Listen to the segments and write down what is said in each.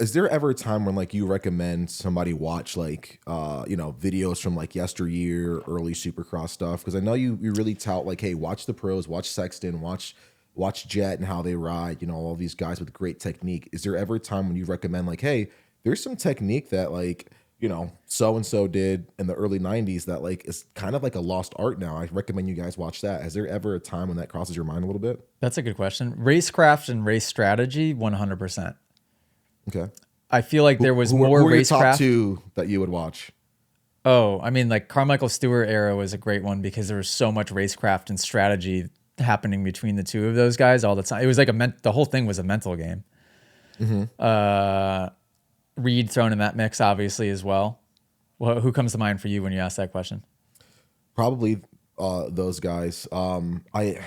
is there ever a time when like you recommend somebody watch like videos from like yesteryear, early Supercross stuff? Because I know you really tout like, hey, watch the pros, watch Sexton, watch Jet and how they ride. All these guys with great technique. Is there ever a time when you recommend like, hey, there's some technique that like so and so did in the early '90s that like is kind of like a lost art now. I recommend you guys watch that. Is there ever a time when that crosses your mind a little bit? That's a good question. Racecraft and race strategy, 100%. Okay. I feel like there was who more are your top racecraft. two that you would watch? Oh, I mean, like Carmichael Stewart era was a great one because there was so much racecraft and strategy happening between the two of those guys all the time. It was like the whole thing was a mental game. Reed thrown in that mix, obviously, as well. Who comes to mind for you when you ask that question? Probably those guys. I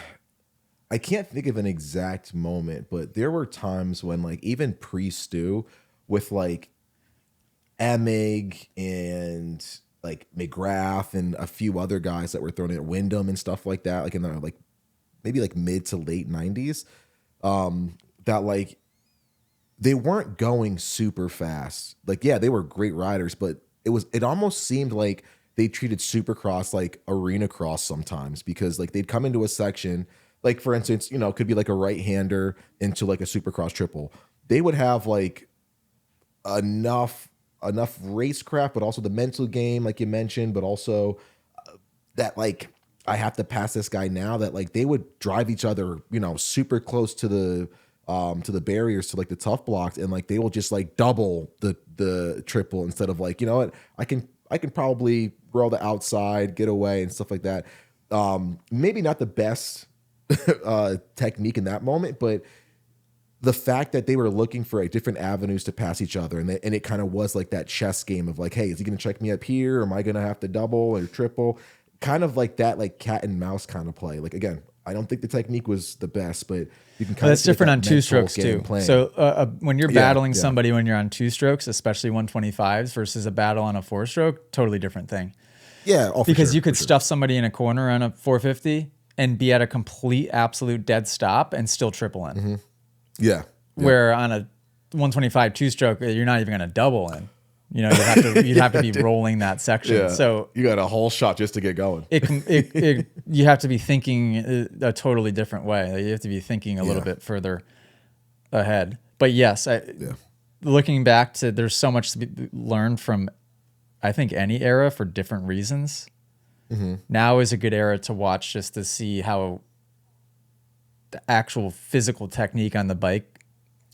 can't think of an exact moment, but there were times when like even pre-Stu with like Emig and like McGrath and a few other guys that were thrown in Wyndham and stuff like that, like in the like maybe like mid to late '90s, that like they weren't going super fast. Like, yeah, they were great riders, but it almost seemed like they treated Supercross like arena cross sometimes because like they'd come into a section, like for instance, it could be like a right-hander into like a Supercross triple. They would have like enough racecraft, but also the mental game, like you mentioned, but also that like I have to pass this guy now, that like they would drive each other, super close to the barriers, to like the tough blocks, and like they will just like double the triple instead of like, what, I can probably roll the outside, get away and stuff like that. Maybe not the best technique in that moment, but the fact that they were looking for like different avenues to pass each other, and it kind of was like that chess game of like, hey, is he going to check me up here? Or am I going to have to double or triple? Kind of like that, like cat and mouse kind of play. Like again, I don't think the technique was the best, but you can kind of That's different on two strokes too. playing. So when you're battling somebody when you're on two strokes, especially 125s versus a battle on a four stroke, totally different thing. Yeah, because you could stuff somebody in a corner on a 450 and be at a complete absolute dead stop and still triple in. Mm-hmm. Yeah. Where on a 125 two stroke, you're not even going to double in. You'd have to be rolling that section. Yeah. So you got a whole shot just to get going. You have to be thinking a totally different way. You have to be thinking a little bit further ahead. But yes, looking back to, there's so much to be learned from, I think, any era for different reasons. Mm-hmm. Now is a good era to watch just to see how the actual physical technique on the bike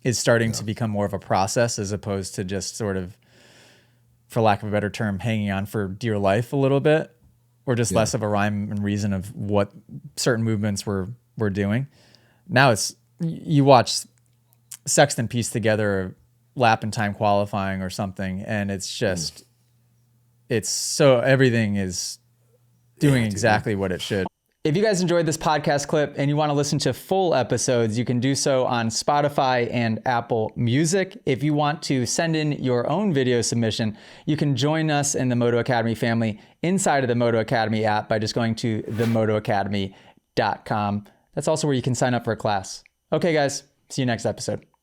is starting to become more of a process as opposed to just sort of, for lack of a better term, hanging on for dear life a little bit, or just less of a rhyme and reason of what certain movements we're doing. Now you watch Sexton piece together a lap and time qualifying or something, and it's just, it's so, everything is doing exactly what it should. If you guys enjoyed this podcast clip and you want to listen to full episodes, you can do so on Spotify and Apple Music. If you want to send in your own video submission, you can join us in the Moto Academy family inside of the Moto Academy app by just going to themotoacademy.com. That's also where you can sign up for a class. Okay, guys, see you next episode.